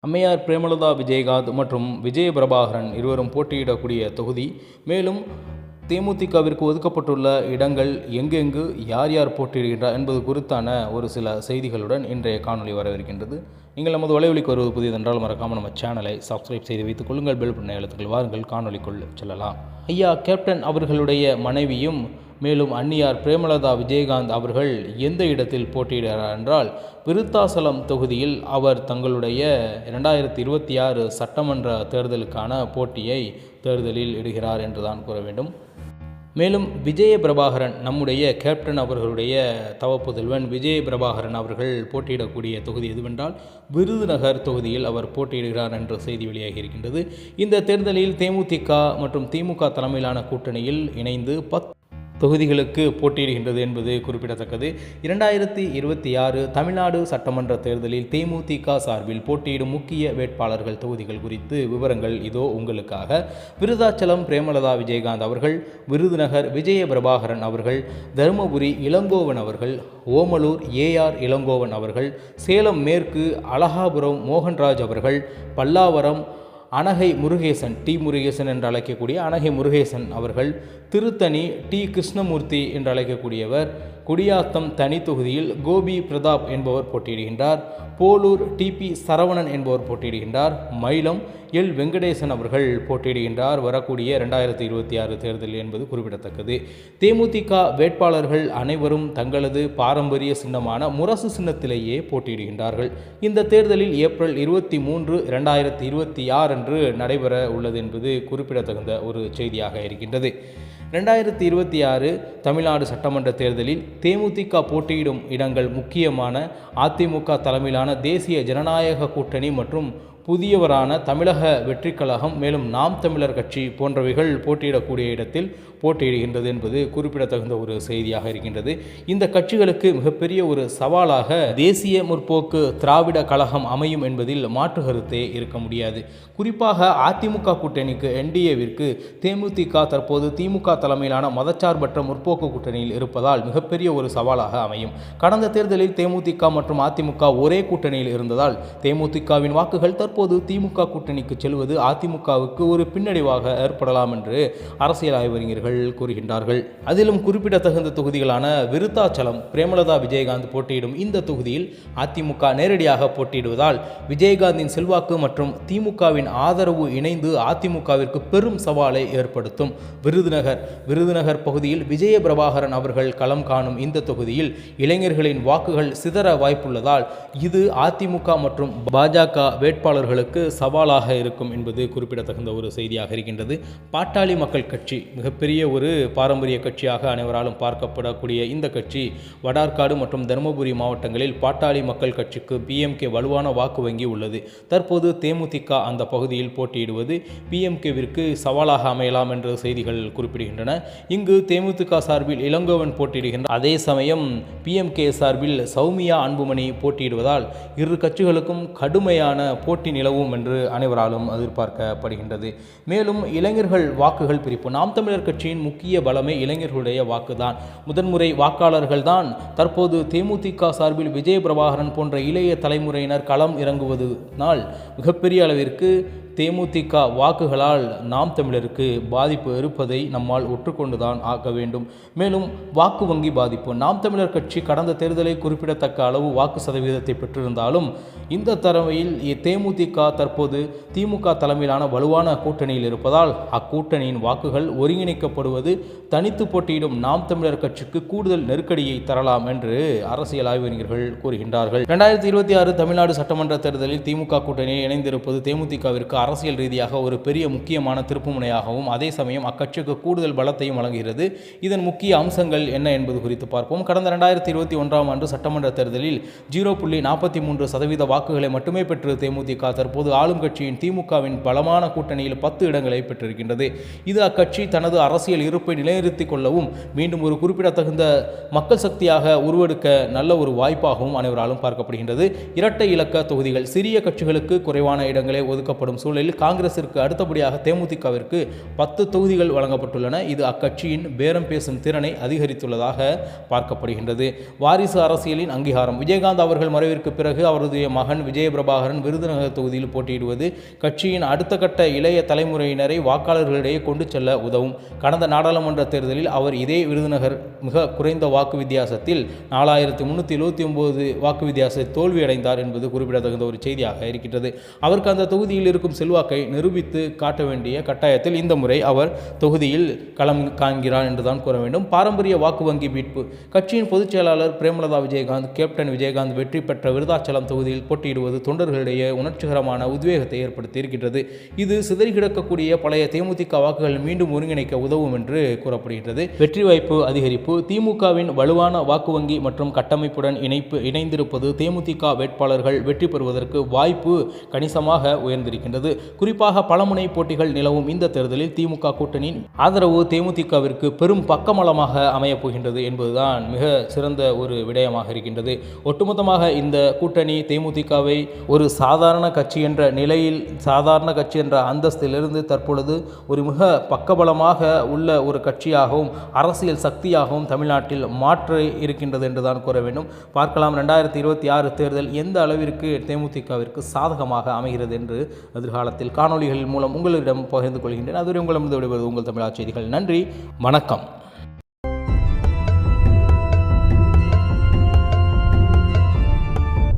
அம்மையார் பிரேமலதா விஜயகாந்த் மற்றும் விஜய பிரபாகரன் இருவரும் போட்டியிடக்கூடிய தொகுதி. மேலும் தேமுதிகவிற்கு ஒதுக்கப்பட்டுள்ள இடங்கள் எங்கெங்கு யார் யார் போட்டியிடுகின்றார் என்பது குறித்தான ஒரு சில செய்திகளுடன் இன்றைய காணொலி வரவிருக்கின்றது. நீங்கள் நமது வலைவலிக்கு வருவது புதியதென்றால் மறக்காமல் நம்ம சேனலை சப்ஸ்கிரைப் செய்து வைத்துக் கொள்ளுங்கள். பெல் பட்டனை அழுத்துங்கள். வாருங்கள் காணொலிக்குள் செல்லலாம். ஐயா கேப்டன் அவர்களுடைய மனைவியும் மேலும் அன்னியார் பிரேமலதா விஜயகாந்த் அவர்கள் எந்த இடத்தில் போட்டியிடுகிறார் என்றால் விருத்தாசலம் தொகுதியில் அவர் தங்களுடைய 2026 சட்டமன்ற தேர்தலுக்கான தேர்தலில் இடுகிறார் என்றுதான் கூற வேண்டும். மேலும் விஜய பிரபாகரன், நம்முடைய கேப்டன் அவர்களுடைய தவப்புதல்வன் விஜய பிரபாகரன் அவர்கள் போட்டியிடக்கூடிய தொகுதி எதுவென்றால் விருதுநகர் தொகுதியில் அவர் போட்டியிடுகிறார் என்ற செய்தி வெளியாகி இருக்கின்றது. இந்த தேர்தலில் தேமுதிக மற்றும் திமுக தலைமையிலான கூட்டணியில் இணைந்து 10 தொகுதிகளுக்கு போட்டியிடுகின்றது என்பது குறிப்பிடத்தக்கது. 2026 தமிழ்நாடு சட்டமன்ற தேர்தலில் தேமுதிக சார்பில் போட்டியிடும் முக்கிய வேட்பாளர்கள் தொகுதிகள் குறித்து விவரங்கள் இதோ உங்களுக்காக. விருதாச்சலம் பிரேமலதா விஜயகாந்த் அவர்கள், விருதுநகர் விஜய பிரபாகரன் அவர்கள், தருமபுரி இளங்கோவன் அவர்கள், ஓமலூர் ஏஆர் இளங்கோவன் அவர்கள், சேலம் மேற்கு அலகாபுரம் மோகன்ராஜ் அவர்கள், பல்லாவரம் அனகை முருகேசன் முருகேசன் என்று அழைக்கக்கூடிய அனகை முருகேசன் அவர்கள், திருத்தணி கிருஷ்ணமூர்த்தி என்று அழைக்கக்கூடியவர், குடியாத்தம் தனி தொகுதியில் கோபி பிரதாப் என்பவர் போட்டியிடுகின்றார், போலூர் டிபி சரவணன் என்பவர் போட்டியிடுகின்றார், மயிலம் எல் வெங்கடேசன் அவர்கள் போட்டியிடுகின்றார் வரக்கூடிய 2026 தேர்தல் என்பது குறிப்பிடத்தக்கது. தேமுதிக வேட்பாளர்கள் அனைவரும் தங்களது பாரம்பரிய சின்னமான முரசு சின்னத்திலேயே போட்டியிடுகின்றார்கள். இந்த தேர்தலில் ஏப்ரல் 23, 2026 அன்று நடைபெற உள்ளது என்பது குறிப்பிடத்தகுந்த ஒரு செய்தியாக இருக்கின்றது. 2026 தமிழ்நாடு சட்டமன்ற தேர்தலில் தேமுதிக போட்டியிடும் இடங்கள் முக்கியமான அதிமுக தலைமையிலான தேசிய ஜனநாயக கூட்டணி மற்றும் புதியவரான தமிழக வெற்றி கழகம் மேலும் நாம் தமிழர் கட்சி போன்றவைகள் போட்டியிடக்கூடிய இடத்தில் போட்டியிடுகின்றது என்பது குறிப்பிடத்தகுந்த ஒரு செய்தியாக இருக்கின்றது. இந்த கட்சிகளுக்கு மிகப்பெரிய ஒரு சவாலாக தேசிய முற்போக்கு திராவிட கழகம் அமையும் என்பதில் மாற்று கருத்தே இருக்க முடியாது. குறிப்பாக அதிமுக கூட்டணிக்கு என்டிஏவிற்கு தேமுதிக தற்போது திமுக தலைமையிலான மதச்சார்பற்ற முற்போக்கு கூட்டணியில் இருப்பதால் மிகப்பெரிய ஒரு சவாலாக அமையும். கடந்த தேர்தலில் தேமுதிக மற்றும் அதிமுக ஒரே கூட்டணியில் இருந்ததால் தேமுதிகவின் வாக்குகள் தற்போது திமுக கூட்டணிக்கு செல்வது அதிமுகவுக்கு ஒரு பின்னடைவாக ஏற்படலாம் என்று அரசியல் ஆய்வறிஞர்கள் கூறுகின்றார்கள். அதிலும் குறிப்பிடத்தகுந்த தொகுதிகளான விருத்தாச்சலம் பிரேமலதா விஜயகாந்த் போட்டியிடும் இந்த தொகுதியில் அதிமுக நேரடியாக போட்டியிடுவதால் விஜயகாந்தின் செல்வாக்கு மற்றும் திமுகவின் ஆதரவு இணைந்து அதிமுகவிற்கு பெரும் சவாலை ஏற்படுத்தும். விருதுநகர் பகுதியில் விஜய பிரபாகரன் அவர்கள் களம் காணும் இந்த தொகுதியில் இளைஞர்களின் வாக்குகள் சிதற வாய்ப்புள்ளதால் இது அதிமுக மற்றும் பாஜக வேட்பாளர்களுக்கு சவாலாக இருக்கும் என்பது குறிப்பிடத்தகுந்த ஒரு செய்தியாக இருக்கின்றது. பாட்டாளி மக்கள் கட்சி மிகப்பெரிய ஒரு பாரம்பரிய கட்சியாக அனைவராலும் பார்க்கப்படக்கூடிய இந்த கட்சி வடார்காடு மற்றும் தருமபுரி மாவட்டங்களில் பாட்டாளி மக்கள் கட்சிக்கு பிஎம்கே வலுவான வாக்கு வங்கி உள்ளது. தற்போது தேமுதிக அந்த பகுதியில் போட்டியிடுவது பிஎம்கேவிற்கு சவாலாக அமையலாம் என்ற செய்திகள் குறிப்பிடுகின்றன. இங்கு தேமுதிக சார்பில் இளங்கோவன் போட்டியிடுகின்ற அதே சமயம் பிஎம்கே சார்பில் சௌமியா அன்புமணி போட்டியிடுவதால் இரு கட்சிகளுக்கும் கடுமையான போட்டி நிலவும் என்று அனைவராலும் எதிர்பார்க்கப்படுகின்றது. மேலும் இளைஞர்கள் வாக்குகள் பிரிப்பு. நாம் தமிழர் கட்சியின் முக்கிய பலமே இளைஞர்களுடைய வாக்குதான். முதன்முறை வாக்காளர்கள் தான் தற்போது தேமுதிக சார்பில் விஜய பிரபாகரன் போன்ற இளைய தலைமுறையினர் களம் இறங்குவதனால் மிகப்பெரிய அளவிற்கு தேமுதிக வாக்குகளால் நாம் தமிழருக்கு பாதிப்பு இருப்பதை நம்மால் ஒற்றுக்கொண்டுதான் ஆக்க வேண்டும். மேலும் வாக்கு வங்கி பாதிப்பு. நாம் தமிழர் கட்சி கடந்த தேர்தலை குறிப்பிடத்தக்க அளவு வாக்கு சதவீதத்தை பெற்றிருந்தாலும் இந்த தரவையில் தேமுதிக தற்போது திமுக தலைமையிலான வலுவான கூட்டணியில் இருப்பதால் அக்கூட்டணியின் வாக்குகள் ஒருங்கிணைக்கப்படுவது தனித்து போட்டியிடும் நாம் தமிழர் கட்சிக்கு கூடுதல் நெருக்கடியை தரலாம் என்று அரசியல் ஆய்வறிஞர்கள் கூறுகின்றார்கள். 2026 தமிழ்நாடு சட்டமன்ற தேர்தலில் திமுக கூட்டணியில் இணைந்திருப்பது தேமுதிகவிற்கு அரசியல் ரீதியாக ஒரு பெரிய முக்கியமான திருப்புமுனையாகவும் அதே சமயம் அக்கட்சிக்கு கூடுதல் பலத்தையும் வழங்குகிறது. இதன் முக்கிய அம்சங்கள் என்ன என்பது குறித்து பார்ப்போம். கடந்த 2021 ஆண்டு சட்டமன்ற தேர்தலில் 0.43% வாக்குகளை மட்டுமே பெற்று தேமுதிக தற்போது ஆளும் கட்சியின் திமுகவின் பலமான கூட்டணியில் 10 இடங்களை பெற்றிருக்கின்றது. இது அக்கட்சி தனது அரசியல் இருப்பை நிலைநிறுத்திக் கொள்ளவும் மீண்டும் ஒரு குறிப்பிடத்தகுந்த மக்கள் சக்தியாக உருவெடுக்க நல்ல ஒரு வாய்ப்பாகவும் அனைவராலும் பார்க்கப்படுகின்றது. இரட்டை இலக்க தொகுதிகள். சிறிய கட்சிகளுக்கு குறைவான இடங்களே ஒதுக்கப்படும் சூழ்நிலை சூழ்நிலையில் காங்கிரசிற்கு அடுத்தபடியாக தேமுதிகவிற்கு 10 தொகுதிகள் வழங்கப்பட்டுள்ளன. இது அக்கட்சியின் பேரம் பேசும் திறனை அதிகரித்துள்ளதாக பார்க்கப்படுகின்றது. வாரிசு அரசியலின் அங்கீகாரம். விஜயகாந்த் அவர்கள் மறைவிற்கு பிறகு அவருடைய மகன் விஜயபிரபாகரன் விருதுநகர் தொகுதியில் போட்டியிடுவது கட்சியின் அடுத்த கட்ட இளைய தலைமுறையினரை வாக்காளர்களிடையே கொண்டு செல்ல உதவும். கடந்த நாடாளுமன்ற தேர்தலில் அவர் இதே விருதுநகர் மிக குறைந்த வாக்கு வித்தியாசத்தில் 4379 வாக்கு வித்தியாசத்தில் தோல்வியடைந்தார் என்பது குறிப்பிடத்தகுந்த ஒரு செய்தியாக இருக்கின்றது. அவருக்கு அந்த தொகுதியில் இருக்கும் செல்வாக்கை நிரூபித்து காட்ட வேண்டிய கட்டாயத்தில் இந்த முறை அவர் தொகுதியில் களம் காண்கிறார் என்றுதான் கூற வேண்டும். பாரம்பரிய வாக்கு வங்கி மீட்பு. கட்சியின் பொதுச் செயலாளர் பிரேமலதா விஜயகாந்த், கேப்டன் விஜயகாந்த் வெற்றி பெற்ற விருதாச்சலம் தொகுதியில் போட்டியிடுவது தொண்டர்களிடையே உணர்ச்சிகரமான உத்வேகத்தை ஏற்படுத்தி இருக்கின்றது. இது சிதறி கிடக்கக்கூடிய பழைய தேமுதிக வாக்குகள் மீண்டும் ஒருங்கிணைக்க உதவும் என்று கூறப்படுகின்றது. வெற்றி வாய்ப்பு அதிகரிப்பு. திமுகவின் வலுவான வாக்கு வங்கி மற்றும் கட்டமைப்புடன் இணைந்திருப்பது தேமுதிக வேட்பாளர்கள் வெற்றி பெறுவதற்கு வாய்ப்பு கணிசமாக உயர்ந்திருக்கின்றது. குறிப்பாக பலமுனை போட்டிகள் நிலவும் இந்த தேர்தலில் திமுக கூட்டணியின் ஆதரவு தேமுதிகவிற்கு பெரும் பக்கமளமாக அமையப் போகின்றது என்பதுதான் மிக சிறந்த ஒரு விடயமாக இருக்கின்றது. ஒட்டுமொத்தமாக இந்த கூட்டணி தேமுதிகவை ஒரு சாதாரண கட்சி என்ற நிலையில், சாதாரண கட்சி என்ற அந்தஸ்திலிருந்து தற்பொழுது ஒரு மிக பக்கபலமாக உள்ள ஒரு கட்சியாகவும் அரசியல் சக்தியாகவும் தமிழ்நாட்டில் மாற்ற இருக்கின்றது என்றுதான் கூற வேண்டும். பார்க்கலாம் 2026 தேர்தல் எந்த அளவிற்கு தேமுதிகவிற்கு சாதகமாக அமைகிறது என்று எதிர்காலத்தில் காணொலிகளின் மூலம் உங்களிடம் பகிர்ந்து கொள்கின்றேன். அதுவரை உங்களிடம் விடைபெறுவது உங்கள் தமிழா செய்திகள். நன்றி, வணக்கம்.